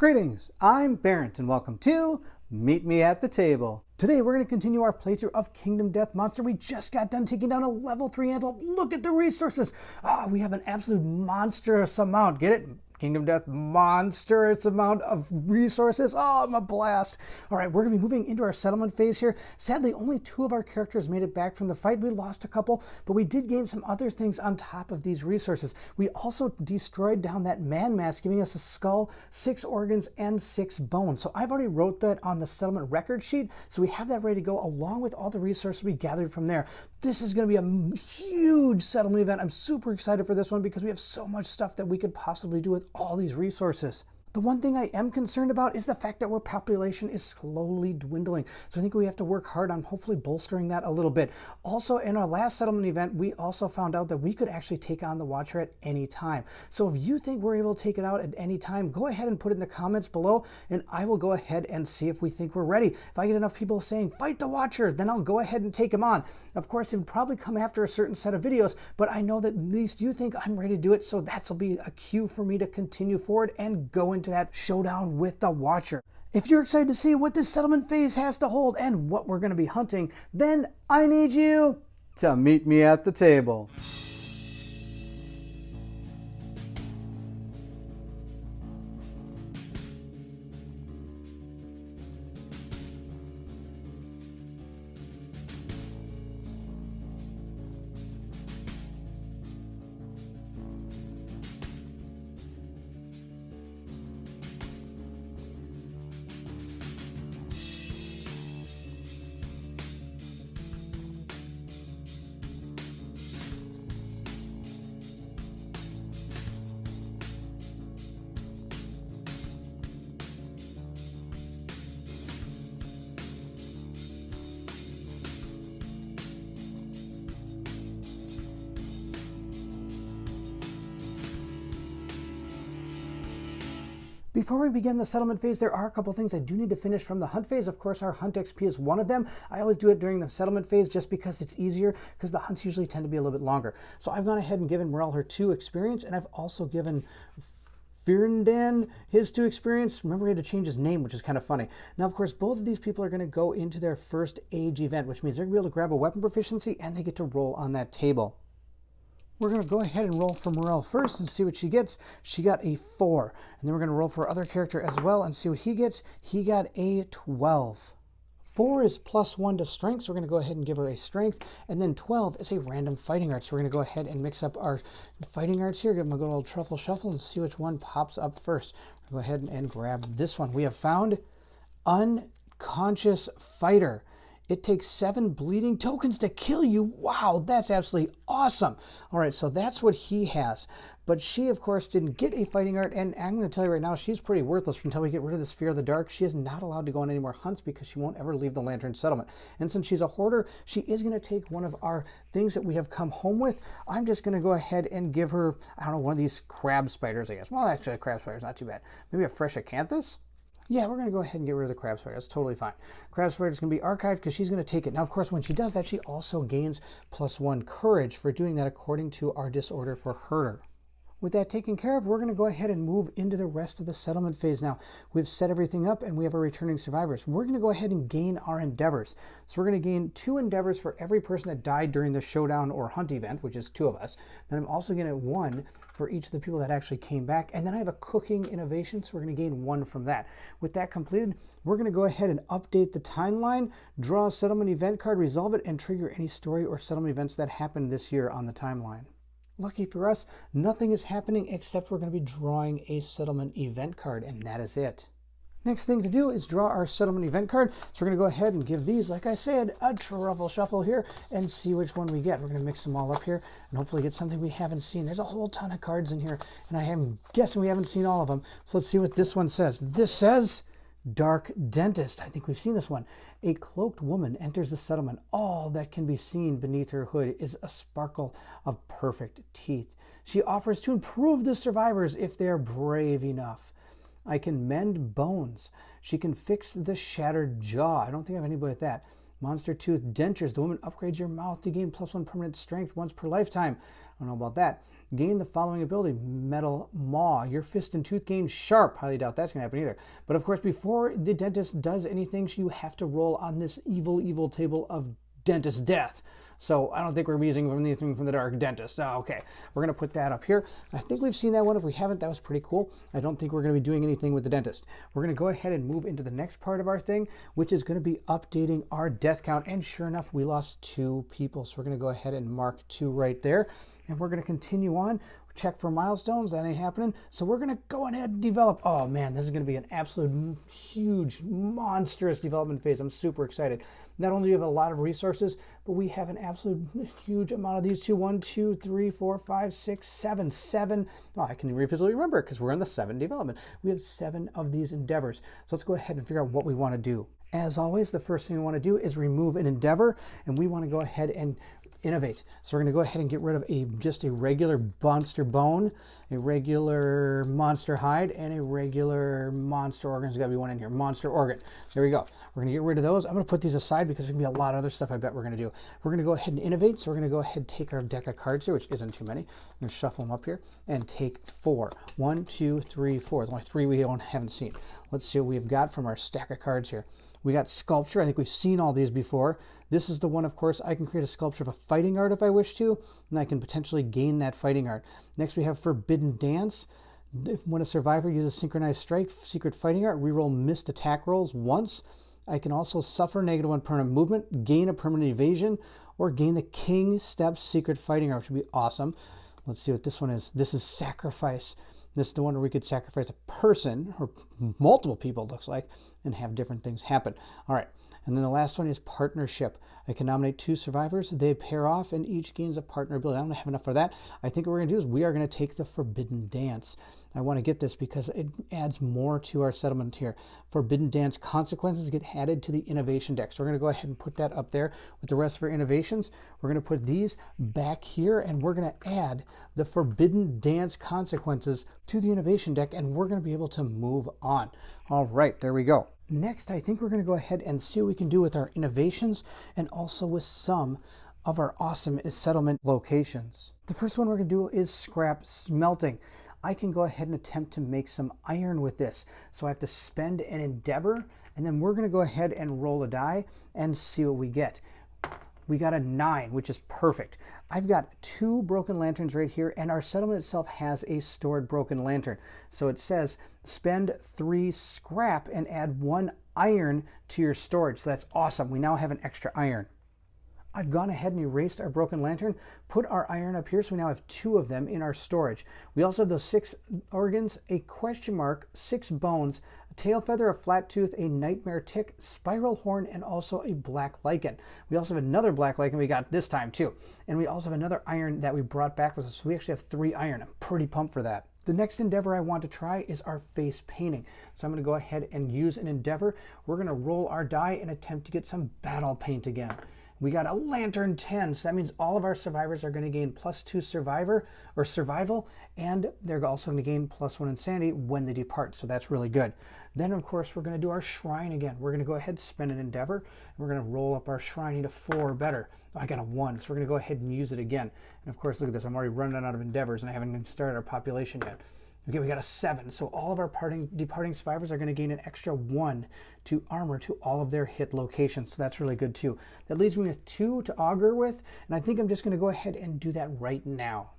Greetings, I'm Barrett and welcome to Meet Me at the Table. Today we're going to continue our playthrough of Kingdom Death Monster. We just got done taking down a level 3 antelope. Look at the resources. We have an absolute monstrous amount. Get it? Kingdom Death monstrous amount of resources. I'm a blast. All right, we're going to be moving into our settlement phase here. Sadly, only 2 of our characters made it back from the fight. We lost a couple, but we did gain some other things on top of these resources. We also destroyed down that man mask, giving us a skull, 6 organs, and 6 bones. So I've already wrote that on the settlement record sheet, so we have that ready to go along with all the resources we gathered from there. This is going to be a huge settlement event. I'm super excited for this one because we have so much stuff that we could possibly do with all these resources. The one thing I am concerned about is the fact that our population is slowly dwindling. So I think we have to work hard on hopefully bolstering that a little bit. Also, in our last settlement event, we also found out that we could actually take on the Watcher at any time. So if you think we're able to take it out at any time, go ahead and put it in the comments below, and I will go ahead and see if we think we're ready. If I get enough people saying, fight the Watcher, then I'll go ahead and take him on. Of course, it would probably come after a certain set of videos, but I know that at least you think I'm ready to do it, so that'll be a cue for me to continue forward and go into that showdown with the Watcher. If you're excited to see what this settlement phase has to hold and what we're going to be hunting, then I need you to meet me at the table. Before we begin the settlement phase, there are a couple things I do need to finish from the hunt phase. Of course, our hunt XP is one of them. I always do it during the settlement phase just because it's easier, because the hunts usually tend to be a little bit longer. So I've gone ahead and given Morel her 2 experience, and I've also given Firendan his 2 experience. Remember, he had to change his name, which is kind of funny. Now, of course, both of these people are going to go into their first age event, which means they're going to be able to grab a weapon proficiency, and they get to roll on that table. We're going to go ahead and roll for Morel first and see what she gets. She got a 4. And then we're going to roll for our other character as well and see what he gets. He got a 12. 4 is +1 to strength, so we're going to go ahead and give her a strength. And then 12 is a random fighting art. So we're going to go ahead and mix up our fighting arts here. Give them a good old truffle shuffle and see which one pops up first. We'll go ahead and grab this one. We have found Unconscious Fighter. It takes 7 bleeding tokens to kill you. Wow, that's absolutely awesome. All right, so that's what he has. But she, of course, didn't get a fighting art, and I'm going to tell you right now, she's pretty worthless until we get rid of this Fear of the Dark. She is not allowed to go on any more hunts because she won't ever leave the Lantern Settlement. And since she's a hoarder, she is going to take one of our things that we have come home with. I'm just going to go ahead and give her, I don't know, one of these crab spiders, I guess. Well, actually, a crab spider is not too bad. Maybe a fresh acanthus? Yeah, we're going to go ahead and get rid of the crab spider. That's totally fine. Crab spider is going to be archived because she's going to take it. Now, of course, when she does that, she also gains +1 courage for doing that according to our disorder for herder. With that taken care of, we're going to go ahead and move into the rest of the settlement phase now. We've set everything up and we have our returning survivors. We're going to go ahead and gain our endeavors. So we're going to gain 2 endeavors for every person that died during the showdown or hunt event, which is 2 of us. Then I'm also going to get 1 for each of the people that actually came back. And then I have a cooking innovation, so we're going to gain 1 from that. With that completed, we're going to go ahead and update the timeline, draw a settlement event card, resolve it, and trigger any story or settlement events that happened this year on the timeline. Lucky for us, nothing is happening except we're going to be drawing a settlement event card, and that is it. Next thing to do is draw our settlement event card. So we're going to go ahead and give these, like I said, a truffle shuffle here and see which one we get. We're going to mix them all up here and hopefully get something we haven't seen. There's a whole ton of cards in here, and I am guessing we haven't seen all of them. So let's see what this one says. This says Dark Dentist. I think we've seen this one. A cloaked woman enters the settlement. All that can be seen beneath her hood is a sparkle of perfect teeth. She offers to improve the survivors if they are brave enough. I can mend bones. She can fix the shattered jaw. I don't think I have anybody with that. Monster tooth dentures. The woman upgrades your mouth to gain +1 permanent strength once per lifetime. don't know about that. Gain the following ability: Metal Maw. Your fist and tooth gain sharp. Highly doubt that's going to happen either. But of course, before the dentist does anything, you have to roll on this evil table of dentist death. So I don't think we're using anything from the Dark Dentist. Oh, okay, we're going to put that up here. I think we've seen that one. If we haven't, that was pretty cool. I don't think we're going to be doing anything with the dentist. We're going to go ahead and move into the next part of our thing, which is going to be updating our death count. And sure enough, we lost 2 people. So we're going to go ahead and mark 2 right there. And we're going to continue on. Check for milestones. That ain't happening. So we're going to go ahead and develop. Oh man, this is going to be an absolute huge, monstrous development phase. I'm super excited. Not only do we have a lot of resources, but we have an absolute huge amount of these too. 1, 2, 3, 4, 5, 6, 7. 7. Oh, I can visually remember because we're in the 7 development. We have 7 of these endeavors. So let's go ahead and figure out what we want to do. As always, the first thing we want to do is remove an endeavor, and we want to go ahead and innovate. So we're going to go ahead and get rid of just a regular monster bone, a regular monster hide, and a regular monster organ. There's got to be one in here. Monster organ. There we go. We're going to get rid of those. I'm going to put these aside because there's going to be a lot of other stuff I bet we're going to do. We're going to go ahead and innovate. So we're going to go ahead and take our deck of cards here, which isn't too many. I'm going to shuffle them up here and take 4. 1, 2, 3, 4. There's only 3 we haven't seen. Let's see what we've got from our stack of cards here. We got sculpture. I think we've seen all these before. This is the one, of course, I can create a sculpture of a fighting art if I wish to, and I can potentially gain that fighting art. Next, we have Forbidden Dance. When a survivor uses Synchronized Strike, Secret Fighting Art, reroll missed attack rolls once. I can also suffer -1 permanent movement, gain a permanent evasion, or gain the King Steps Secret Fighting Art, which would be awesome. Let's see what this one is. This is Sacrifice. This is the one where we could sacrifice a person, or multiple people, it looks like, and have different things happen. All right. And then the last one is Partnership. I can nominate 2 survivors. They pair off, and each gains a partner ability. I don't have enough for that. I think what we're going to do is we are going to take the Forbidden Dance. I want to get this because it adds more to our settlement here. Forbidden Dance consequences get added to the innovation deck. So we're going to go ahead and put that up there with the rest of our innovations. We're going to put these back here, and we're going to add the Forbidden Dance consequences to the innovation deck, and we're going to be able to move on. All right, there we go. Next, I think we're going to go ahead and see what we can do with our innovations and also with some of our awesome settlement locations. The first one we're going to do is scrap smelting. I can go ahead and attempt to make some iron with this. So I have to spend an endeavor, and then we're going to go ahead and roll a die and see what we get. We got a 9, which is perfect. I've got 2 broken lanterns right here, and our settlement itself has a stored broken lantern. So it says spend 3 scrap and add 1 iron to your storage. So that's awesome. We now have an extra iron. I've gone ahead and erased our broken lantern, put our iron up here, so we now have 2 of them in our storage. We also have those 6 organs, a question mark, 6 bones, a tail feather, a flat tooth, a nightmare tick, spiral horn, and also a black lichen. We also have another black lichen we got this time too. And we also have another iron that we brought back with us, so we actually have 3 iron. I'm pretty pumped for that. The next endeavor I want to try is our face painting. So I'm going to go ahead and use an endeavor. We're going to roll our die and attempt to get some battle paint again. We got a lantern 10, so that means all of our survivors are going to gain +2 survival, and they're also going to gain +1 insanity when they depart, so that's really good. Then, of course, we're going to do our shrine again. We're going to go ahead and spend an endeavor, and we're going to roll up our shrine to 4 or better. I got a 1, so we're going to go ahead and use it again. And of course, look at this. I'm already running out of endeavors, and I haven't even started our population yet. Okay, we got a 7. So all of our departing survivors are going to gain an extra 1 to armor to all of their hit locations. So that's really good too. That leaves me with 2 to augur with, and I think I'm just going to go ahead and do that right now.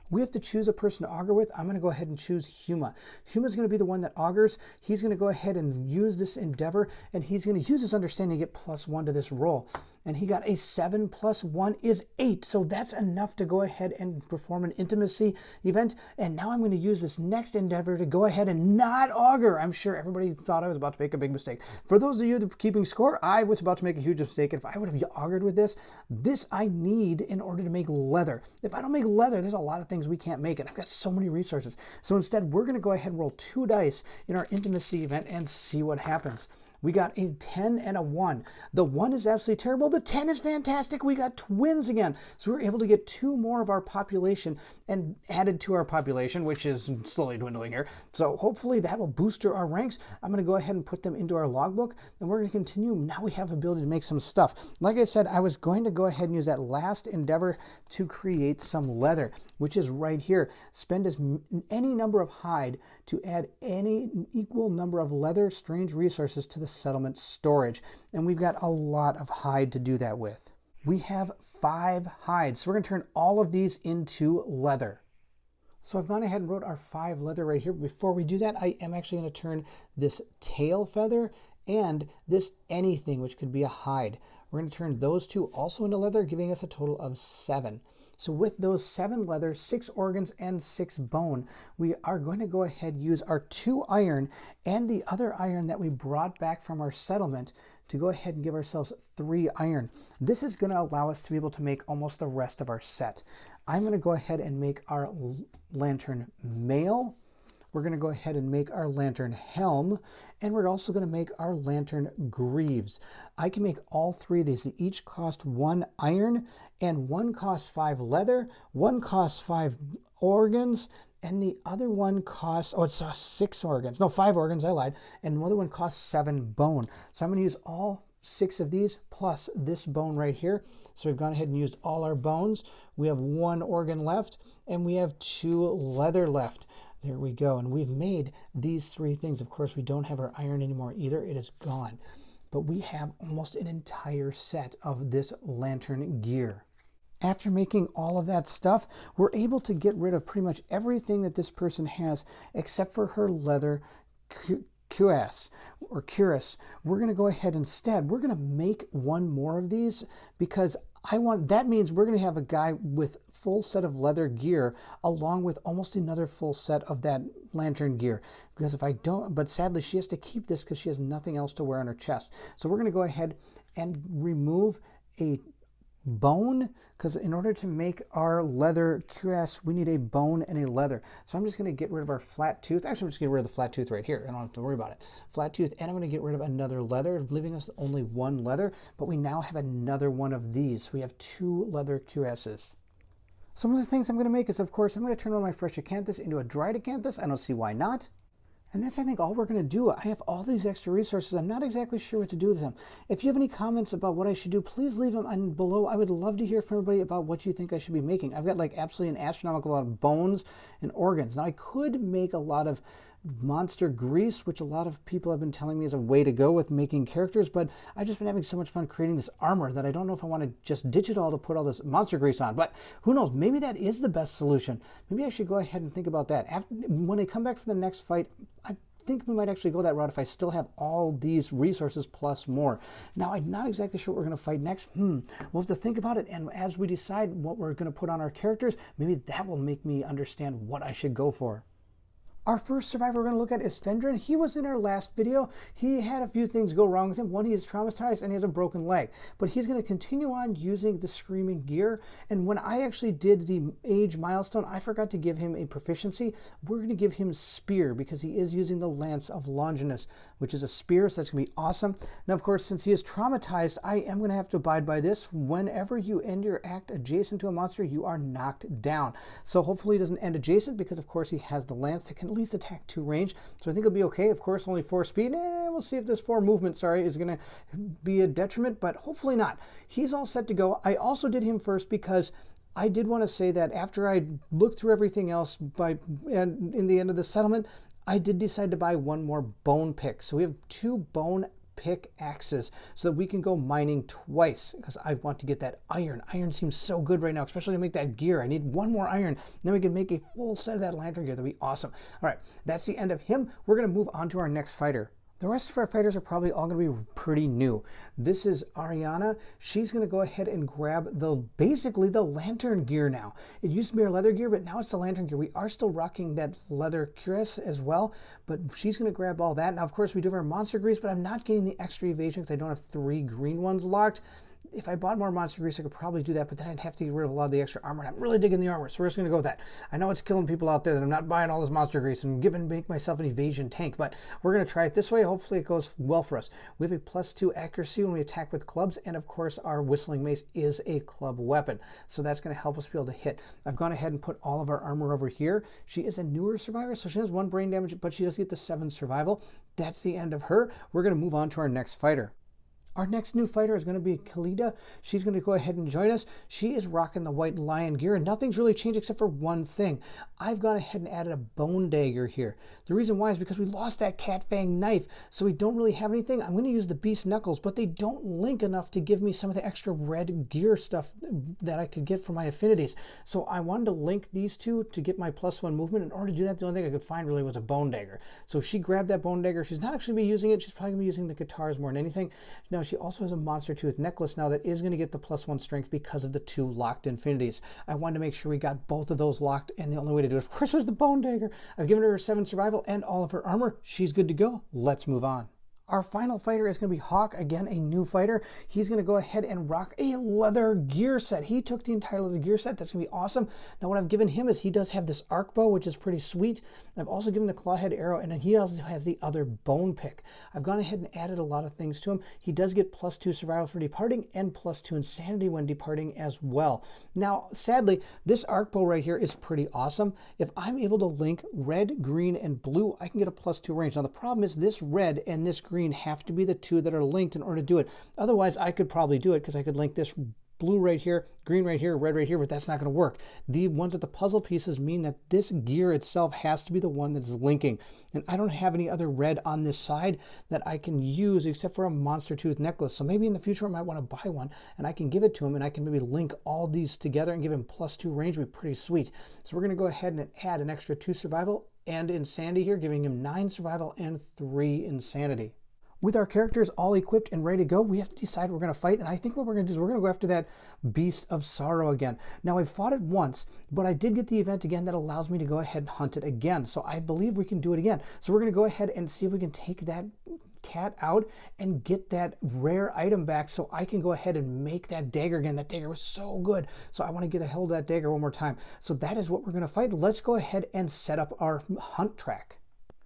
We have to choose a person to augur with. I'm going to go ahead and choose Huma. Huma's going to be the one that augurs. He's going to go ahead and use this endeavor, and he's going to use his understanding to get +1 to this roll. And he got a 7 + 1 is 8. So that's enough to go ahead and perform an intimacy event. And now I'm going to use this next endeavor to go ahead and not augur. I'm sure everybody thought I was about to make a big mistake. For those of you that are keeping score, I was about to make a huge mistake. If I would have augured with this I need in order to make leather. If I don't make leather, there's a lot of things we can't make, and I've got so many resources. So instead, we're going to go ahead and roll 2 dice in our intimacy event and see what happens. We got a 10 and a 1. The 1 is absolutely terrible. The 10 is fantastic. We got twins again. So we're able to get 2 more of our population and added to our population, which is slowly dwindling here. So hopefully that will boost our ranks. I'm going to go ahead and put them into our logbook, and we're going to continue. Now we have the ability to make some stuff. Like I said, I was going to go ahead and use that last endeavor to create some leather, which is right here. Spend any number of hide to add any equal number of leather strange resources to the settlement storage. And we've got a lot of hide to do that with. We have 5 hides, so we're going to turn all of these into leather. So I've gone ahead and wrote our 5 leather right here. Before we do that, I am actually going to turn this tail feather and this anything, which could be a hide. We're going to turn those 2 also into leather, giving us a total of 7. So with those 7 leather, 6 organs, and 6 bone, we are going to go ahead and use our 2 iron and the other iron that we brought back from our settlement to go ahead and give ourselves 3 iron. This is going to allow us to be able to make almost the rest of our set. I'm going to go ahead and make our lantern mail. We're going to go ahead and make our lantern helm, and we're also going to make our lantern greaves. I can make all 3 of these. They each cost 1 iron, and 1 costs 5 leather, 1 costs 5 organs, and the other one costs, oh, it's 6 organs. No, 5 organs, I lied. And the other one costs 7 bone. So I'm going to use all 6 of these plus this bone right here. So we've gone ahead and used all our bones. We have 1 organ left, and we have 2 leather left. There we go. And we've made these 3 things. Of course, we don't have our iron anymore either. It is gone. But we have almost an entire set of this lantern gear. After making all of that stuff, we're able to get rid of pretty much everything that this person has except for her leather cuirass or cuirass. We're going to go ahead instead. We're going to make 1 more of these because that means we're going to have a guy with full set of leather gear along with almost another full set of that lantern gear. Because if I don't, but sadly she has to keep this because she has nothing else to wear on her chest. So we're going to go ahead and remove a bone, because in order to make our leather cuirass, we need a bone and a leather. So I'm just going to get rid of our flat tooth. Actually, I'm just going to get rid of the flat tooth right here. I don't have to worry about it. Flat tooth, and I'm going to get rid of another leather, leaving us only 1 leather, but we now have another one of these. So we have 2 leather cuirasses. Some of the things I'm going to make is, of course, I'm going to turn one of my fresh acanthus into a dried acanthus. I don't see why not. And that's, I think, all we're going to do. I have all these extra resources. I'm not exactly sure what to do with them. If you have any comments about what I should do, please leave them below. I would love to hear from everybody about what you think I should be making. I've got like absolutely an astronomical amount of bones and organs. Now, I could make a lot of monster grease, which a lot of people have been telling me is a way to go with making characters, but I've just been having so much fun creating this armor that I don't know if I want to just ditch it all to put all this monster grease on. But who knows? Maybe that is the best solution. Maybe I should go ahead and think about that. When I come back from the next fight, I think we might actually go that route if I still have all these resources plus more. Now, I'm not exactly sure what we're going to fight next. We'll have to think about it, and as we decide what we're going to put on our characters, maybe that will make me understand what I should go for. Our first survivor we're going to look at is Fendrin. He was in our last video. He had a few things go wrong with him. One, he is traumatized and he has a broken leg. But he's going to continue on using the screaming gear. And when I actually did the age milestone, I forgot to give him a proficiency. We're going to give him spear because he is using the Lance of Longinus, which is a spear, so that's going to be awesome. Now, of course, since he is traumatized, I am going to have to abide by this. Whenever you end your act adjacent to a monster, you are knocked down. So hopefully he doesn't end adjacent because, of course, he has the lance that can at least attack 2 range. So I think it'll be okay. Of course, only 4 speed. We'll see if this 4 movement, is going to be a detriment, but hopefully not. He's all set to go. I also did him first because I did want to say that after I looked through everything else in the end of the settlement, I did decide to buy 1 more bone pick. So we have 2 bone pickaxes so that we can go mining twice because I want to get that iron. Iron seems so good right now, especially to make that gear. I need 1 more iron. Then we can make a full set of that lantern gear. That'll be awesome. All right, that's the end of him. We're going to move on to our next fighter. The rest of our fighters are probably all going to be pretty new. This is Ariana. She's going to go ahead and grab basically the lantern gear now. It used to be our leather gear, but now it's the lantern gear. We are still rocking that leather cuirass as well, but she's going to grab all that. Now, of course, we do have our monster grease, but I'm not getting the extra evasion because I don't have 3 green ones locked. If I bought more monster grease, I could probably do that, but then I'd have to get rid of a lot of the extra armor, and I'm really digging the armor, so we're just going to go with that. I know it's killing people out there that I'm not buying all this monster grease and make myself an evasion tank, but we're going to try it this way. Hopefully it goes well for us. We have a +2 accuracy when we attack with clubs, and of course our whistling mace is a club weapon, so that's going to help us be able to hit. I've gone ahead and put all of our armor over here. She is a newer survivor, so she has 1 brain damage, but she does get the 7 survival. That's the end of her. We're going to move on to our next fighter. Our next new fighter is going to be Khalida. She's going to go ahead and join us. She is rocking the white lion gear, and nothing's really changed except for one thing. I've gone ahead and added a bone dagger here. The reason why is because we lost that cat fang knife, so we don't really have anything. I'm going to use the beast knuckles, but they don't link enough to give me some of the extra red gear stuff that I could get from my affinities. So I wanted to link these two to get my +1 movement. In order to do that, the only thing I could find really was a bone dagger. So she grabbed that bone dagger. She's not actually going to be using it. She's probably going to be using the guitars more than anything. Now, she also has a monster tooth necklace now that is going to get the +1 strength because of the 2 locked infinities. I wanted to make sure we got both of those locked, and the only way to do it, of course, was the bone dagger. I've given her 7 survival and all of her armor. She's good to go. Let's move on. Our final fighter is going to be Hawk, again, a new fighter. He's going to go ahead and rock a leather gear set. He took the entire leather gear set. That's going to be awesome. Now, what I've given him is he does have this arc bow, which is pretty sweet. I've also given the clawhead arrow, and then he also has the other bone pick. I've gone ahead and added a lot of things to him. He does get +2 survival for departing and +2 insanity when departing as well. Now, sadly, this arc bow right here is pretty awesome. If I'm able to link red, green, and blue, I can get a +2 range. Now, the problem is this red and this green have to be the 2 that are linked in order to do it. Otherwise, I could probably do it because I could link this blue right here, green right here, red right here, but that's not going to work. The ones with the puzzle pieces mean that this gear itself has to be the one that is linking. And I don't have any other red on this side that I can use except for a monster tooth necklace. So maybe in the future I might want to buy one and I can give it to him and I can maybe link all these together and give him +2 range. Would be pretty sweet. So we're going to go ahead and add an extra 2 survival and insanity here, giving him 9 survival and 3 insanity. With our characters all equipped and ready to go, we have to decide we're going to fight. And I think what we're going to do is we're going to go after that Beast of Sorrow again. Now, I've fought it once, but I did get the event again that allows me to go ahead and hunt it again. So I believe we can do it again. So we're going to go ahead and see if we can take that cat out and get that rare item back so I can go ahead and make that dagger again. That dagger was so good. So I want to get a hold of that dagger one more time. So that is what we're going to fight. Let's go ahead and set up our hunt track.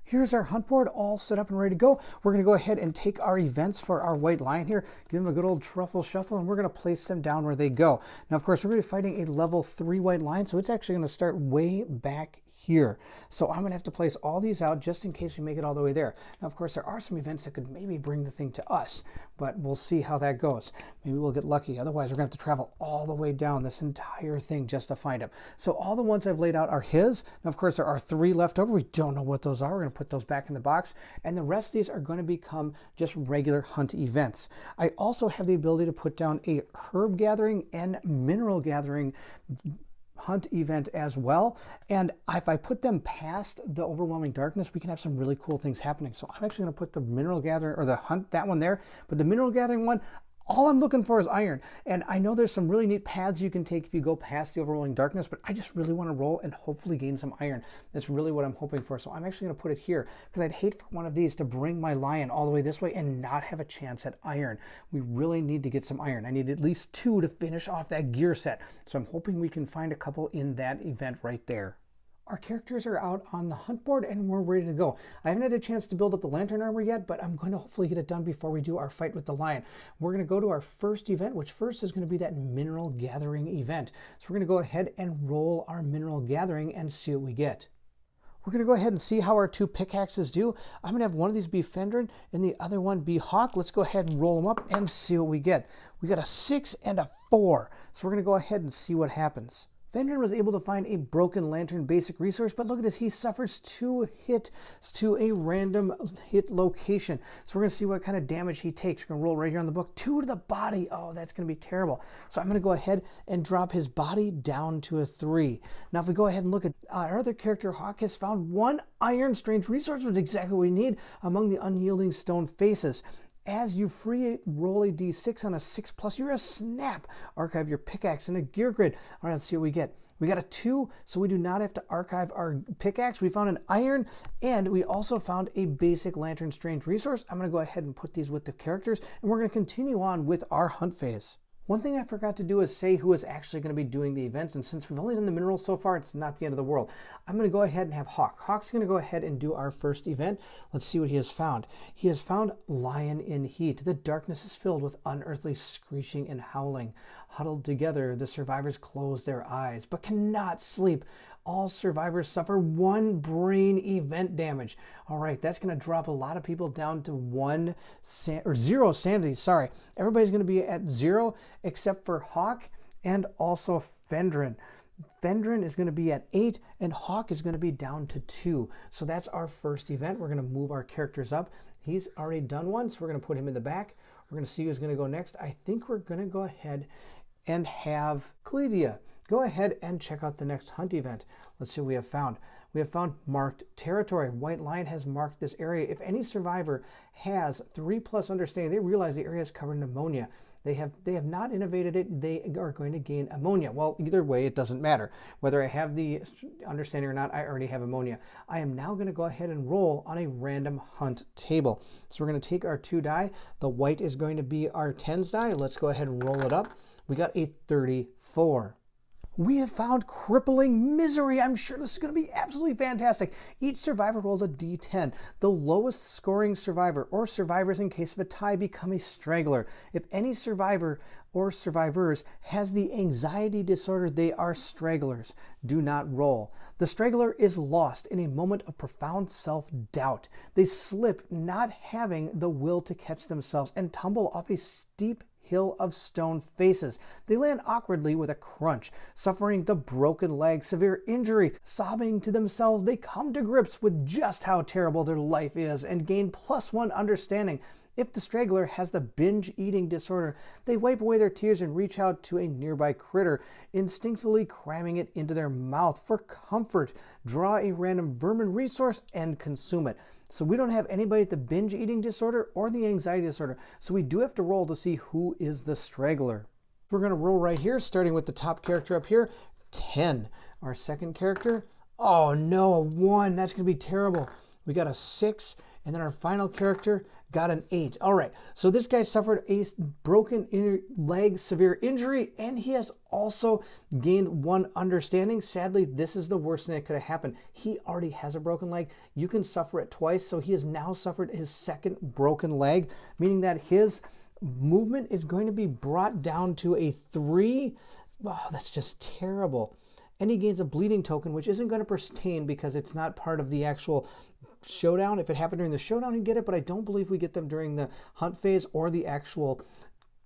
Here's our hunt board all set up and ready to go. We're going to go ahead and take our events for our white lion here, give them a good old truffle shuffle, and we're going to place them down where they go. Now, of course, we're going to be fighting a level 3 white lion, so it's actually going to start way back here. So I'm going to have to place all these out just in case we make it all the way there. Now, of course, there are some events that could maybe bring the thing to us, but we'll see how that goes. Maybe we'll get lucky. Otherwise, we're going to have to travel all the way down this entire thing just to find him. So all the ones I've laid out are his. Now, of course, there are 3 left over. We don't know what those are. We're going to put those back in the box, and the rest of these are going to become just regular hunt events. I also have the ability to put down a herb gathering and mineral gathering hunt event as well, and if I put them past the overwhelming darkness, we can have some really cool things happening. So I'm actually going to put the mineral gathering, or the hunt, that one there, but the mineral gathering one, all I'm looking for is iron. And I know there's some really neat paths you can take if you go past the overwhelming darkness, but I just really want to roll and hopefully gain some iron. That's really what I'm hoping for. So I'm actually going to put it here because I'd hate for one of these to bring my lion all the way this way and not have a chance at iron. We really need to get some iron. I need at least 2 to finish off that gear set. So I'm hoping we can find a couple in that event right there. Our characters are out on the hunt board and we're ready to go. I haven't had a chance to build up the lantern armor yet, but I'm going to hopefully get it done before we do our fight with the lion. We're going to go to our first event, which first is going to be that mineral gathering event. So we're going to go ahead and roll our mineral gathering and see what we get. We're going to go ahead and see how our 2 pickaxes do. I'm going to have one of these be Fendrin and the other one be Hawk. Let's go ahead and roll them up and see what we get. We got a 6 and a 4. So we're going to go ahead and see what happens. Fendrin was able to find a broken lantern basic resource, but look at this, he suffers 2 hits to a random hit location. So we're going to see what kind of damage he takes. We're going to roll right here on the book. 2 to the body. Oh, that's going to be terrible. So I'm going to go ahead and drop his body down to a 3. Now, if we go ahead and look at our other character, Hawk has found 1 iron strange resource, which is exactly what we need among the unyielding stone faces. As you free roll a d6 on a 6+, you're a snap. Archive your pickaxe in a gear grid. All right, let's see what we get. We got a 2, so we do not have to archive our pickaxe. We found an iron, and we also found a basic lantern strange resource. I'm going to go ahead and put these with the characters, and we're going to continue on with our hunt phase. One thing I forgot to do is say who is actually going to be doing the events, and since we've only done the minerals so far, it's not the end of the world. I'm going to go ahead and have Hawk. Hawk's going to go ahead and do our first event. Let's see what he has found. He has found Lion in Heat. The darkness is filled with unearthly screeching and howling. Huddled together, the survivors close their eyes, but cannot sleep. All survivors suffer 1 brain event damage. All right, that's going to drop a lot of people down to 0 sanity. Sorry, everybody's going to be at 0 except for Hawk and also Fendrin. Fendrin is going to be at 8 and Hawk is going to be down to 2. So that's our first event. We're going to move our characters up. He's already done one, so we're going to put him in the back. We're going to see who's going to go next. I think we're going to go ahead and have Kalidia. Go ahead and check out the next hunt event. Let's see what we have found. We have found marked territory. White Lion has marked this area. If any survivor has 3+ understanding, they realize the area is covered in ammonia. They have not innovated it. They are going to gain ammonia. Well, either way, it doesn't matter. Whether I have the understanding or not, I already have ammonia. I am now going to go ahead and roll on a random hunt table. So we're going to take our 2 die. The white is going to be our 10s die. Let's go ahead and roll it up. We got a 34. We have found crippling misery. I'm sure this is going to be absolutely fantastic. Each survivor rolls a d10. The lowest scoring survivor or survivors in case of a tie become a straggler. If any survivor or survivors has the anxiety disorder, they are stragglers. Do not roll. The straggler is lost in a moment of profound self-doubt. They slip, not having the will to catch themselves, and tumble off a steep hill of stone faces. They land awkwardly with a crunch, suffering the broken leg, severe injury. Sobbing to themselves, they come to grips with just how terrible their life is and gain +1 understanding. If the straggler has the binge eating disorder, they wipe away their tears and reach out to a nearby critter, instinctively cramming it into their mouth for comfort. Draw a random vermin resource and consume it. So we don't have anybody with the binge eating disorder or the anxiety disorder. So we do have to roll to see who is the straggler. We're going to roll right here, starting with the top character up here, 10. Our second character, oh no, a 1. That's going to be terrible. We got a 6. And then our final character got an 8. All right, so this guy suffered a broken inner leg, severe injury, and he has also gained 1 understanding. Sadly, this is the worst thing that could have happened. He already has a broken leg. You can suffer it twice, so he has now suffered his 2nd broken leg, meaning that his movement is going to be brought down to a 3. Oh, that's just terrible. And he gains a bleeding token, which isn't going to pertain because it's not part of the actual showdown. If it happened during the showdown, you'd get it, but I don't believe we get them during the hunt phase or the actual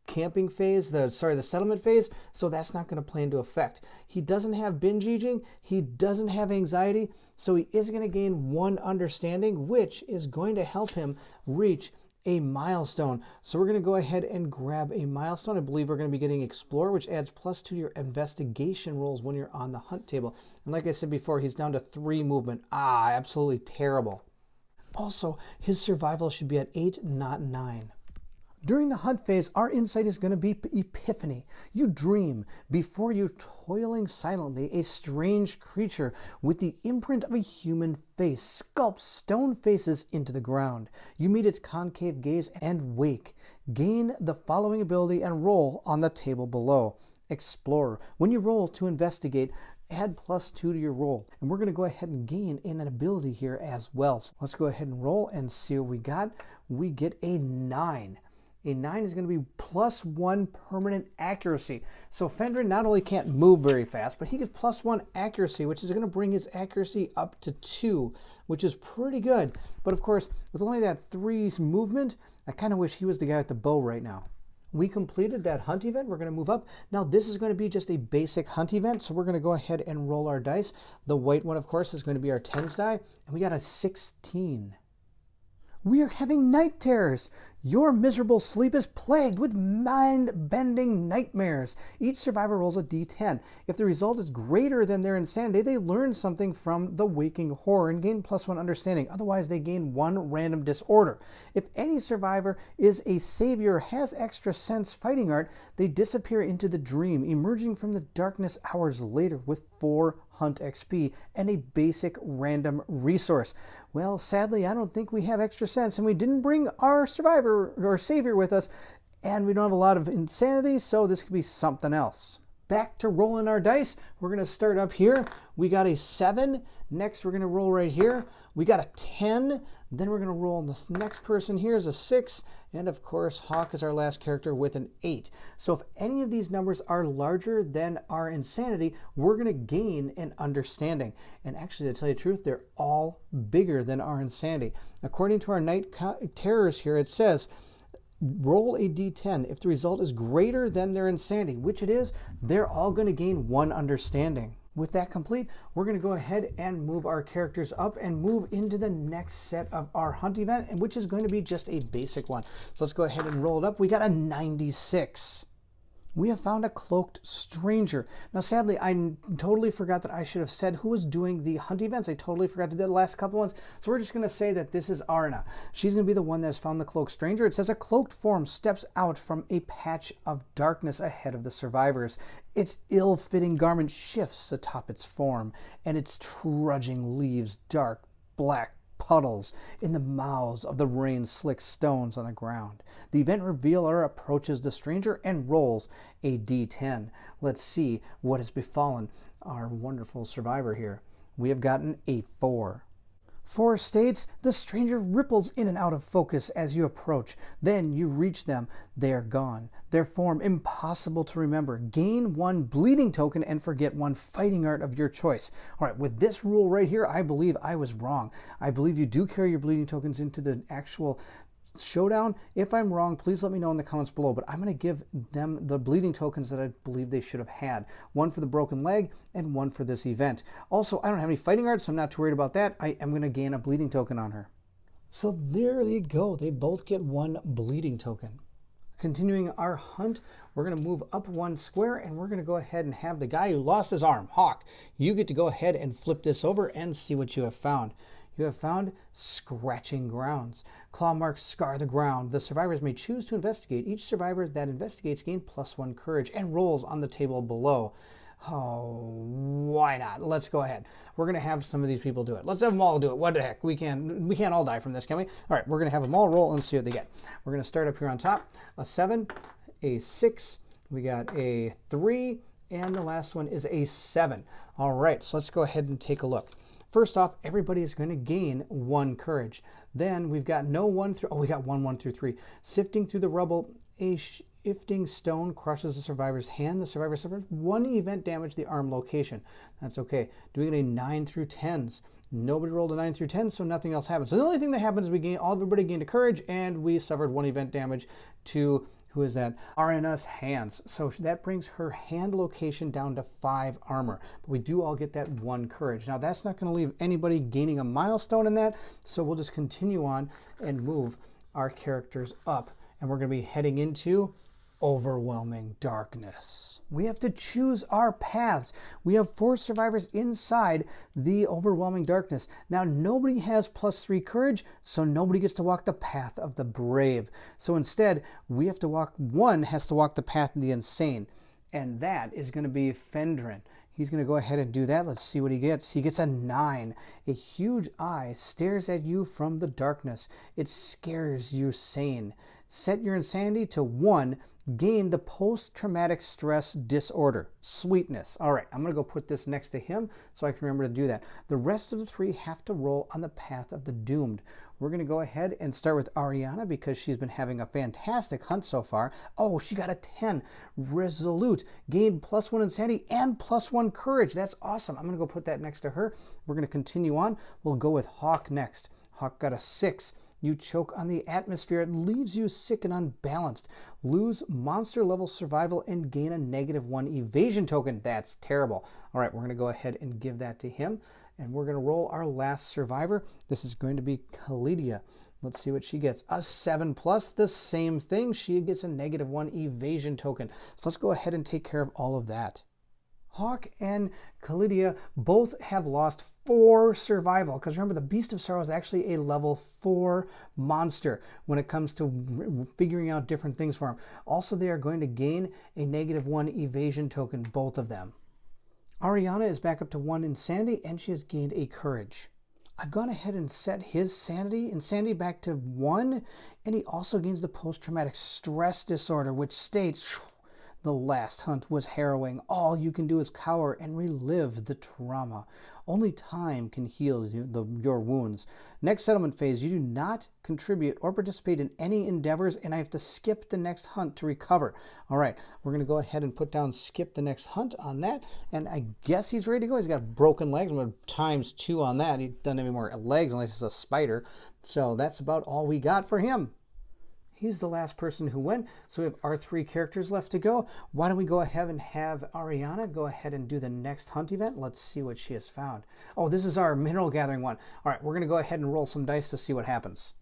camping phase, the settlement phase, so that's not going to play into effect. He doesn't have binge eating, he doesn't have anxiety, so he is going to gain 1 understanding, which is going to help him reach a milestone. So we're going to go ahead and grab a milestone. I believe we're going to be getting Explore, which adds +2 to your investigation rolls when you're on the hunt table. And like I said before, he's down to 3 movement. Absolutely terrible. Also, his survival should be at 8, not 9. During the hunt phase, our insight is going to be epiphany. You dream before you, toiling silently, a strange creature with the imprint of a human face sculpts stone faces into the ground. You meet its concave gaze and wake. Gain the following ability and roll on the table below. Explorer. When you roll to investigate, add +2 to your roll. And we're going to go ahead and gain an ability here as well. So let's go ahead and roll and see what we got. We get a 9. A 9 is going to be +1 permanent accuracy. So Fendrin not only can't move very fast, but he gets +1 accuracy, which is going to bring his accuracy up to 2, which is pretty good. But of course, with only that 3 movement, I kind of wish he was the guy with the bow right now. We completed that hunt event. We're going to move up. Now this is going to be just a basic hunt event, so we're going to go ahead and roll our dice. The white one, of course, is going to be our 10s die, and we got a 16. We are having night terrors. Your miserable sleep is plagued with mind-bending nightmares. Each survivor rolls a d10. If the result is greater than their insanity, they learn something from the waking horror and gain +1 understanding. Otherwise, they gain 1 random disorder. If any survivor is a savior, has extra sense fighting art, they disappear into the dream, emerging from the darkness hours later with 4 hunt XP and a basic random resource. Well, sadly, I don't think we have extra sense, and we didn't bring our survivor or savior with us. And we don't have a lot of insanity, so this could be something else. Back to rolling our dice. We're going to start up here. We got a 7. Next, we're going to roll right here. We got a 10. Then we're going to roll this next person here is a 6. And of course, Hawk is our last character with an 8. So if any of these numbers are larger than our insanity, we're going to gain an understanding. And actually, to tell you the truth, they're all bigger than our insanity. According to our night terrors here, it says, roll a d10. If the result is greater than their insanity, which it is, they're all going to gain 1 understanding. With that complete, we're going to go ahead and move our characters up and move into the next set of our hunt event, which is going to be just a basic one. So let's go ahead and roll it up. We got a 96. We have found a Cloaked Stranger. Now, sadly, I totally forgot that I should have said who was doing the hunt events. I totally forgot to do the last couple ones. So we're just going to say that this is Arna. She's going to be the one that's found the Cloaked Stranger. It says a cloaked form steps out from a patch of darkness ahead of the survivors. Its ill-fitting garment shifts atop its form, and its trudging leaves dark black puddles in the mouths of the rain-slick stones on the ground. The event revealer approaches the stranger and rolls a d10. Let's see what has befallen our wonderful survivor here. We have gotten a 4. 4 states, the stranger ripples in and out of focus as you approach. Then you reach them. They are gone. Their form impossible to remember. Gain 1 bleeding token and forget 1 fighting art of your choice. All right, with this rule right here, I believe I was wrong. I believe you do carry your bleeding tokens into the actual showdown. If I'm wrong, please let me know in the comments below, but I'm going to give them the bleeding tokens that I believe they should have had. 1 for the broken leg and 1 for this event. Also, I don't have any fighting arts, so I'm not too worried about that. I am going to gain a bleeding token on her. So there you go. They both get 1 bleeding token. Continuing our hunt, we're going to move up 1 square, and we're going to go ahead and have the guy who lost his arm, Hawk. You get to go ahead and flip this over and see what you have found. You have found scratching grounds. Claw marks scar the ground. The survivors may choose to investigate. Each survivor that investigates gains +1 courage and rolls on the table below. Oh, why not? Let's go ahead. We're going to have some of these people do it. Let's have them all do it. What the heck? We can't all die from this, can we? All right, we're going to have them all roll and see what they get. We're going to start up here on top. A 7, a 6, we got a 3, and the last one is a 7. All right, so let's go ahead and take a look. First off, everybody is going to gain 1 courage. Then we've got no 1 through, we got 1 through 3. Sifting through the rubble, a shifting stone crushes the survivor's hand. The survivor suffers 1 event damage to the arm location. That's okay. Do we get a 9 through 10s? Nobody rolled a 9 through 10, so nothing else happens. So the only thing that happens is everybody gained a courage, and we suffered 1 event damage to, who is that? Arna's hands. So that brings her hand location down to 5 armor. But we do all get that 1 courage. Now that's not going to leave anybody gaining a milestone in that, so we'll just continue on and move our characters up. And we're going to be heading into overwhelming darkness. We have to choose our paths. We have 4 survivors inside the overwhelming darkness. Now, nobody has +3 courage, so nobody gets to walk the path of the brave. So instead, we have to walk, 1 has to walk the path of the insane. And that is going to be Fendrin. He's going to go ahead and do that. Let's see what he gets. He gets a 9. A huge eye stares at you from the darkness. It scares you sane. Set your insanity to 1. Gain the post-traumatic stress disorder. Sweetness. All right, I'm going to go put this next to him so I can remember to do that. The rest of the 3 have to roll on the path of the doomed. We're going to go ahead and start with Ariana because she's been having a fantastic hunt so far. Oh, she got a 10. Resolute. Gained +1 insanity and +1 courage. That's awesome. I'm going to go put that next to her. We're going to continue on. We'll go with Hawk next. Hawk got a 6. You choke on the atmosphere. It leaves you sick and unbalanced. Lose monster level survival and gain a -1 evasion token. That's terrible. All right, we're going to go ahead and give that to him. And we're going to roll our last survivor. This is going to be Kalidia. Let's see what she gets. A 7+, the same thing. She gets a -1 evasion token. So let's go ahead and take care of all of that. Hawk and Kalidia both have lost 4 survival, because remember, the Beast of Sorrow is actually a level 4 monster when it comes to figuring out different things for him. Also, they are going to gain a -1 evasion token, both of them. Ariana is back up to 1 insanity, and she has gained a courage. I've gone ahead and set his insanity back to 1, and he also gains the post-traumatic stress disorder, which states, the last hunt was harrowing. All you can do is cower and relive the trauma. Only time can heal your wounds. Next settlement phase, you do not contribute or participate in any endeavors, and I have to skip the next hunt to recover. All right, we're going to go ahead and put down skip the next hunt on that, and I guess he's ready to go. He's got broken legs. I'm going to times 2 on that. He doesn't have any more legs unless it's a spider. So that's about all we got for him. He's the last person who went, so we have our 3 characters left to go. Why don't we go ahead and have Ariana go ahead and do the next hunt event? Let's see what she has found. Oh, this is our mineral gathering one. All right, we're going to go ahead and roll some dice to see what happens.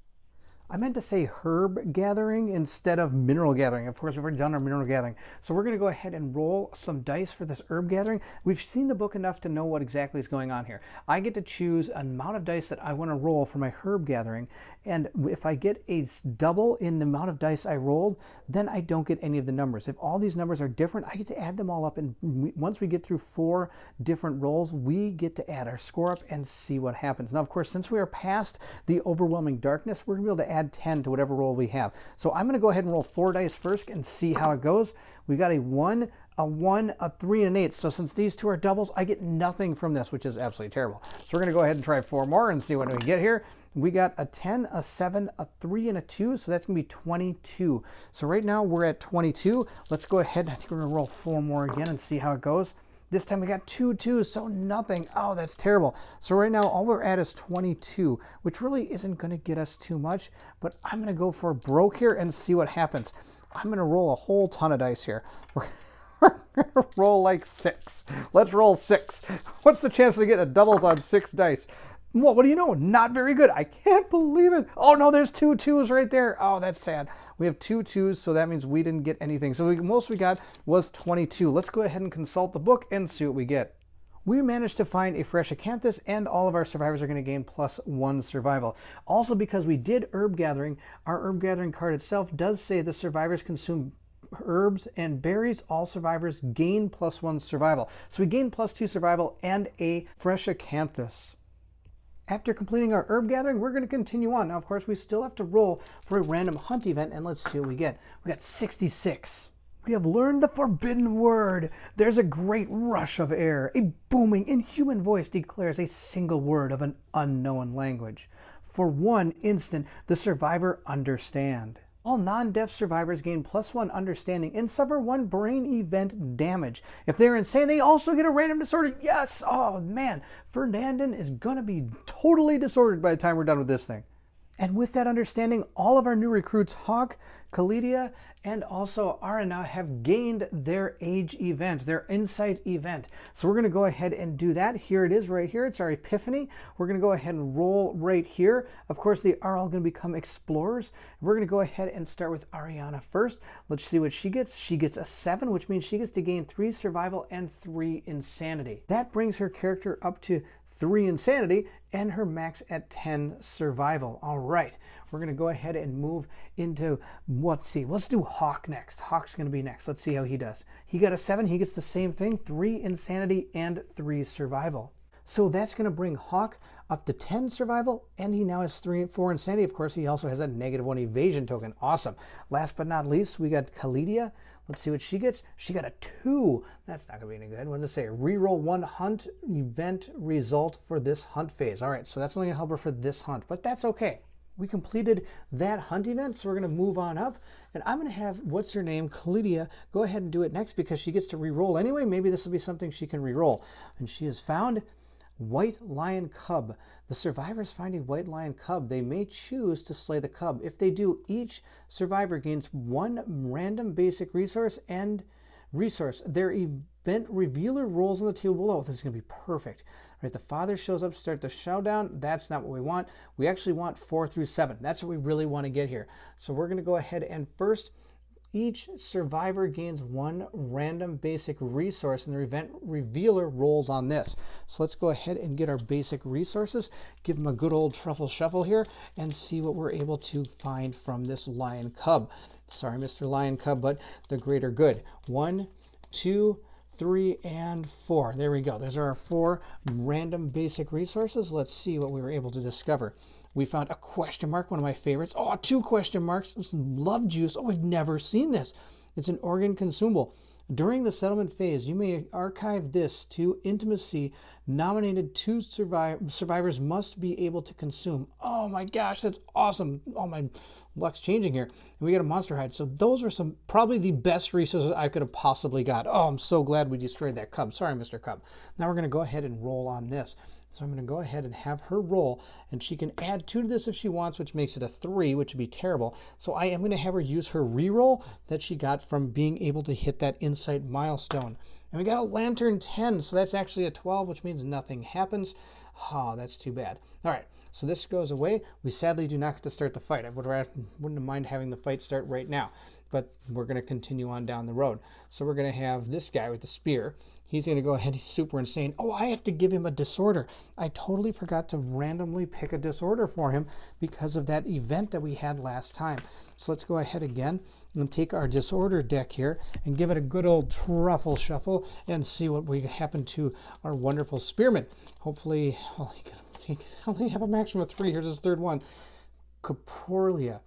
I meant to say herb gathering instead of mineral gathering. Of course, we've already done our mineral gathering. So we're going to go ahead and roll some dice for this herb gathering. We've seen the book enough to know what exactly is going on here. I get to choose an amount of dice that I want to roll for my herb gathering. And if I get a double in the amount of dice I rolled, then I don't get any of the numbers. If all these numbers are different, I get to add them all up. And once we get through 4 different rolls, we get to add our score up and see what happens. Now, of course, since we are past the overwhelming darkness, we're going to be able to add 10 to whatever roll we have. So I'm going to go ahead and roll 4 dice first and see how it goes. We got a 1, a 1, a 3, and an 8. So since these 2 are doubles, I get nothing from this, which is absolutely terrible. So we're going to go ahead and try 4 more and see what we get here. We got a 10, a 7, a 3, and a 2. So that's going to be 22. So right now we're at 22. Let's go ahead. I think we're going to roll 4 more again and see how it goes. This time we got 2 2s, so nothing. Oh, that's terrible. So right now, all we're at is 22, which really isn't going to get us too much, but I'm going to go for a broke here and see what happens. I'm going to roll a whole ton of dice here. We're going to roll like 6. Let's roll 6. What's the chance to get a doubles on 6 dice? Well, what do you know? Not very good. I can't believe it. Oh, no, there's 2 2s right there. Oh, that's sad. We have 2 2s, so that means we didn't get anything. So the most we got was 22. Let's go ahead and consult the book and see what we get. We managed to find a fresh acanthus, and all of our survivors are going to gain +1 survival. Also, because we did herb gathering, our herb gathering card itself does say the survivors consume herbs and berries. All survivors gain +1 survival. So we gain +2 survival and a fresh acanthus. After completing our herb gathering, we're going to continue on. Now, of course, we still have to roll for a random hunt event, and let's see what we get. We got 66. We have learned the forbidden word. There's a great rush of air. A booming, inhuman voice declares a single word of an unknown language. For 1 instant, the survivor understand. All non-deaf survivors gain +1 understanding and suffer 1 brain event damage. If they're insane, they also get a random disorder. Yes! Oh, man. Fernandin is going to be totally disordered by the time we're done with this thing. And with that understanding, all of our new recruits, Hawk, Kalidia, and also Arana, have gained their age event, their insight event. So we're going to go ahead and do that. Here it is right here. It's our epiphany. We're going to go ahead and roll right here. Of course, they are all going to become explorers. We're going to go ahead and start with Ariana first. Let's see what she gets. She gets a 7, which means she gets to gain 3 survival and 3 insanity. That brings her character up to 3 insanity and her max at 10 survival. All right, we're going to go ahead and move into, let's see, let's do Hawk next. Hawk's going to be next. Let's see how he does. He got a 7. He gets the same thing, 3 insanity and 3 survival. So that's going to bring Hawk up to 10 survival, and he now has 4 insanity. Of course, he also has a -1 evasion token. Awesome. Last but not least, we got Kalidia. Let's see what she gets. She got a 2. That's not going to be any good. What does it say? Reroll 1 hunt event result for this hunt phase. All right, so that's only going to help her for this hunt, but that's okay. We completed that hunt event, so we're going to move on up. And I'm going to have, what's her name, Kalidia, go ahead and do it next because she gets to re-roll anyway. Maybe this will be something she can re-roll. And she has found White Lion Cub. The survivors find a White Lion Cub. They may choose to slay the cub. If they do, each survivor gains 1 random basic resource and resource. Their event revealer rolls on the table below. This is going to be perfect. Right, the father shows up to start the showdown. That's not what we want. We actually want 4 through 7. That's what we really want to get here. So we're going to go ahead and first, each survivor gains 1 random basic resource, and the event revealer rolls on this. So let's go ahead and get our basic resources, give them a good old truffle shuffle here, and see what we're able to find from this Lion Cub. Sorry, Mr. Lion Cub, but the greater good. 1, 2, 3, and 4. There we go. Those are our 4 random basic resources. Let's see what we were able to discover. We found a question mark, one of my favorites. Oh, 2 question marks. Some love juice. Oh, I've never seen this. It's an organ consumable. During the settlement phase, you may archive this to intimacy. Nominated 2 survivors must be able to consume. Oh my gosh, that's awesome. Oh, my luck's changing here. And we got a monster hide. So those are probably the best resources I could have possibly got. Oh, I'm so glad we destroyed that cub. Sorry, Mr. Cub. Now we're going to go ahead and roll on this. So I'm going to go ahead and have her roll, and she can add 2 to this if she wants, which makes it a 3, which would be terrible. So I am going to have her use her reroll that she got from being able to hit that insight milestone. And we got a lantern 10, so that's actually a 12, which means nothing happens. Oh, that's too bad. All right, so this goes away. We sadly do not get to start the fight. I wouldn't mind having the fight start right now, but we're going to continue on down the road. So we're going to have this guy with the spear. He's going to go ahead, he's super insane. Oh, I have to give him a disorder. I totally forgot to randomly pick a disorder for him because of that event that we had last time. So let's go ahead again and take our disorder deck here and give it a good old truffle shuffle and see what we happen to our wonderful spearman. Hopefully, well, he can only have a maximum of 3. Here's his 3rd one. Corporelia.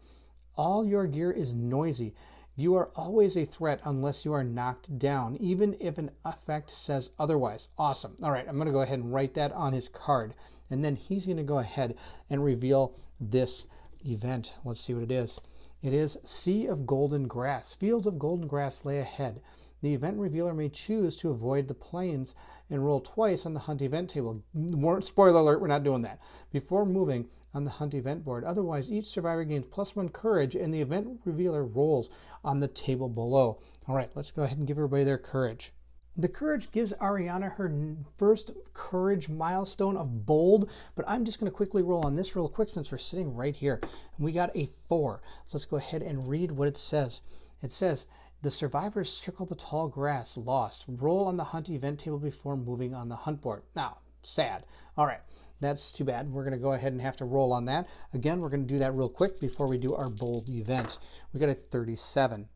All your gear is noisy. You are always a threat unless you are knocked down, even if an effect says otherwise. Awesome. All right, I'm going to go ahead and write that on his card. And then he's going to go ahead and reveal this event. Let's see what it is. It is Sea of Golden Grass. Fields of golden grass lay ahead. The event revealer may choose to avoid the plains and roll twice on the hunt event table. Spoiler alert, we're not doing that. Before moving on the hunt event board. Otherwise, each survivor gains +1 courage, and the event revealer rolls on the table below. All right, let's go ahead and give everybody their courage. The courage gives Ariana her first courage milestone of bold, but I'm just going to quickly roll on this real quick since we're sitting right here. And we got a 4. So let's go ahead and read what it says. It says, the survivors circle the tall grass, lost. Roll on the hunt event table before moving on the hunt board. Now, sad. All right. That's too bad. We're going to go ahead and have to roll on that. Again, we're going to do that real quick before we do our bold event. We got a 37.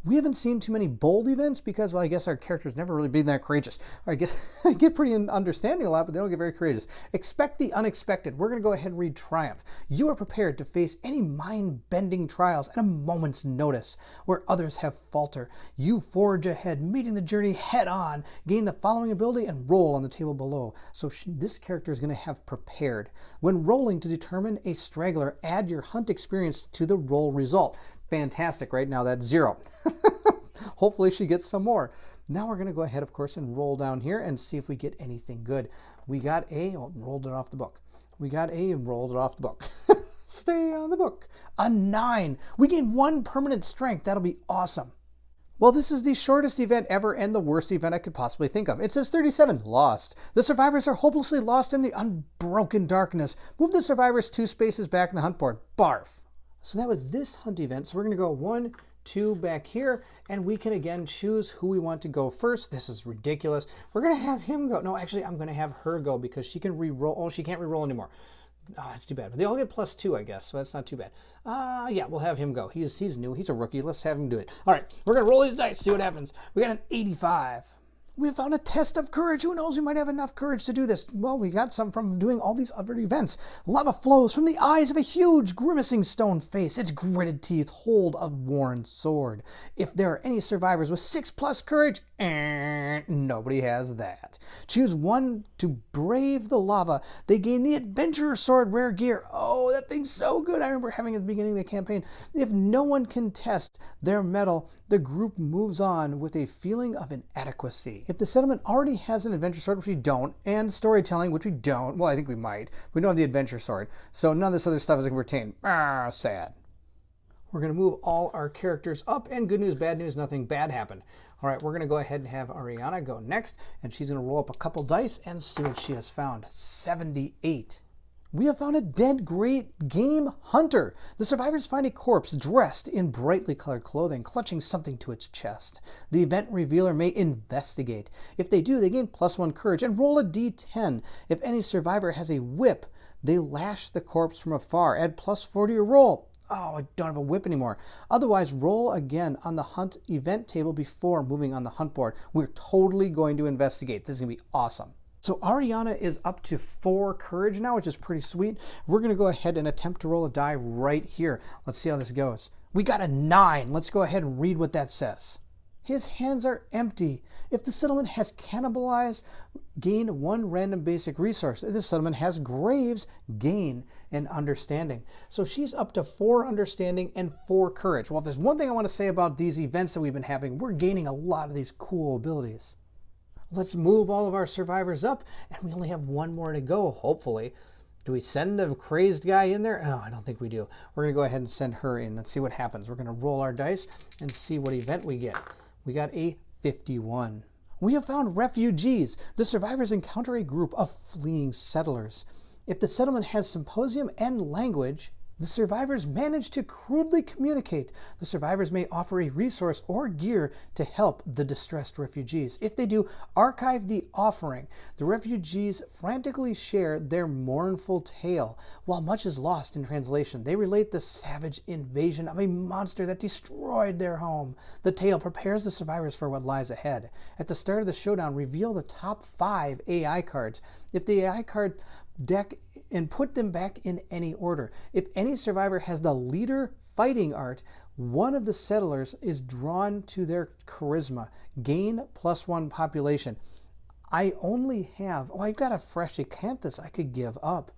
We haven't seen too many bold events because, well, I guess our characters never really been that courageous. Or I guess they get pretty understanding a lot, but they don't get very courageous. Expect the unexpected. We're going to go ahead and read Triumph. You are prepared to face any mind-bending trials at a moment's notice. Where others have falter, you forge ahead, meeting the journey head-on. Gain the following ability and roll on the table below. So this character is going to have prepared. When rolling to determine a straggler, add your hunt experience to the roll result. Fantastic. Right now that's 0. Hopefully she gets some more. Now we're going to go ahead, of course, and roll down here and see if we get anything good. We got a, rolled it off the book. We got a, rolled it off the book. Stay on the book. A 9. We gain 1 permanent strength. That'll be awesome. Well, this is the shortest event ever and the worst event I could possibly think of. It says 37, lost. The survivors are hopelessly lost in the unbroken darkness. Move the survivors 2 spaces back in the hunt board. Barf. So that was this hunt event. So we're going to go 1, 2 back here, and we can again choose who we want to go first. This is ridiculous. We're going to have him go. No, actually, I'm going to have her go because she can re-roll. Oh, she can't re-roll anymore. Oh, that's too bad. But they all get +2, I guess, so that's not too bad. Yeah, we'll have him go. He's new. He's a rookie. Let's have him do it. All right, we're going to roll these dice, see what happens. We got an 85. We found a test of courage. Who knows? We might have enough courage to do this. Well, we got some from doing all these other events. Lava flows from the eyes of a huge, grimacing stone face. Its gritted teeth hold a worn sword. If there are any survivors with 6+ courage, nobody has that. Choose 1 to brave the lava. They gain the Adventurer Sword rare gear. Oh, that thing's so good. I remember having it at the beginning of the campaign. If no one can test their mettle, the group moves on with a feeling of inadequacy. If the settlement already has an Adventure Sword, which we don't, and storytelling, which we don't, well, I think we might. We don't have the Adventure Sword, so none of this other stuff is going to pertain. Sad. We're going to move all our characters up, and good news, bad news, nothing bad happened. All right, we're going to go ahead and have Ariana go next, and she's going to roll up a couple dice and see what she has found. 78. We have found a dead great game hunter. The survivors find a corpse dressed in brightly colored clothing, clutching something to its chest. The event revealer may investigate. If they do, they gain +1 courage and roll a d10. If any survivor has a whip, they lash the corpse from afar. Add +4 to your roll. Oh, I don't have a whip anymore. Otherwise, roll again on the hunt event table before moving on the hunt board. We're totally going to investigate. This is going to be awesome. So Ariana is up to 4 courage now, which is pretty sweet. We're going to go ahead and attempt to roll a die right here. Let's see how this goes. We got a 9. Let's go ahead and read what that says. His hands are empty. If the settlement has cannibalized, gain 1 random basic resource. If the settlement has graves, gain an understanding. So she's up to 4 understanding and 4 courage. Well, if there's one thing I want to say about these events that we've been having, we're gaining a lot of these cool abilities. Let's move all of our survivors up, and we only have 1 more to go, hopefully. Do we send the crazed guy in there? No, I don't think we do. We're going to go ahead and send her in. Let's see what happens. We're going to roll our dice and see what event we get. We got a 51. We have found refugees. The survivors encounter a group of fleeing settlers. If the settlement has symposium and language, the survivors manage to crudely communicate. The survivors may offer a resource or gear to help the distressed refugees. If they do, archive the offering. The refugees frantically share their mournful tale. While much is lost in translation, they relate the savage invasion of a monster that destroyed their home. The tale prepares the survivors for what lies ahead. At the start of the showdown, reveal the top 5 AI cards. If the AI card deck and put them back in any order. If any survivor has the leader fighting art, one of the settlers is drawn to their charisma. Gain +1 population. I only have, I've got a fresh acanthus I could give up.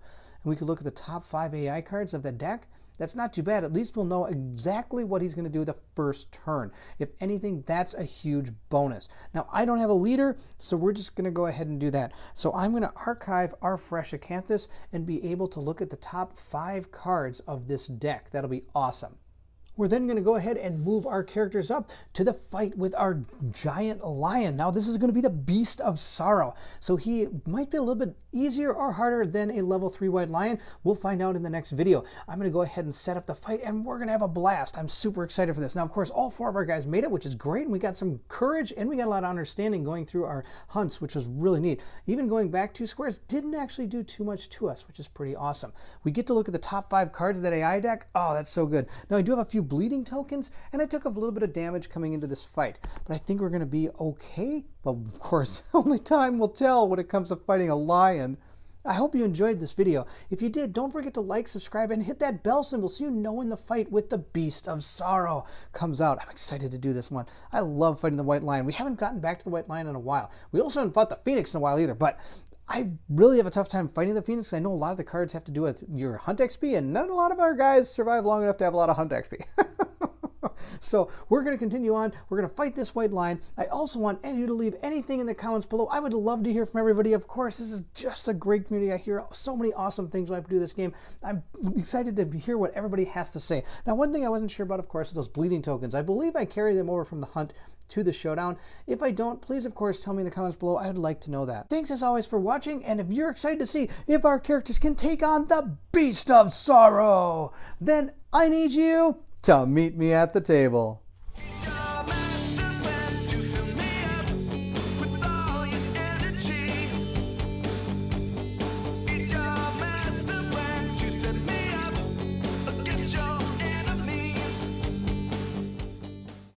And we could look at the top 5 AI cards of the deck. That's not too bad. At least we'll know exactly what he's going to do the first turn. If anything, that's a huge bonus. Now, I don't have a leader, so we're just going to go ahead and do that. So I'm going to archive our fresh acanthus and be able to look at the top 5 cards of this deck. That'll be awesome. We're then going to go ahead and move our characters up to the fight with our giant lion. Now, this is going to be the Beast of Sorrow. So he might be a little bit easier or harder than a level 3 white lion. We'll find out in the next video. I'm going to go ahead and set up the fight, and we're going to have a blast. I'm super excited for this. Now, of course, all 4 of our guys made it, which is great. And we got some courage, and we got a lot of understanding going through our hunts, which was really neat. Even going back 2 squares didn't actually do too much to us, which is pretty awesome. We get to look at the top 5 cards of that AI deck. Oh, that's so good. Now, I do have a few bleeding tokens, and I took a little bit of damage coming into this fight, but I think we're going to be okay. But of course, only time will tell when it comes to fighting a lion. I hope you enjoyed this video. If you did, don't forget to like, subscribe, and hit that bell symbol so you know when the fight with the Beast of Sorrow comes out. I'm excited to do this one. I love fighting the white lion. We haven't gotten back to the white lion in a while. We also haven't fought the phoenix in a while either, but I really have a tough time fighting the phoenix. I know a lot of the cards have to do with your hunt XP, and not a lot of our guys survive long enough to have a lot of hunt XP. So we're going to continue on. We're going to fight this white lion. I also want any of you to leave anything in the comments below. I would love to hear from everybody. Of course, this is just a great community. I hear so many awesome things when I do this game. I'm excited to hear what everybody has to say. Now, one thing I wasn't sure about, of course, is those bleeding tokens. I believe I carry them over from the hunt to the showdown. If I don't, please, of course, tell me in the comments below. I would like to know that. Thanks, as always, for watching, and if you're excited to see if our characters can take on the Beast of Sorrow, then I need you to meet me at the table.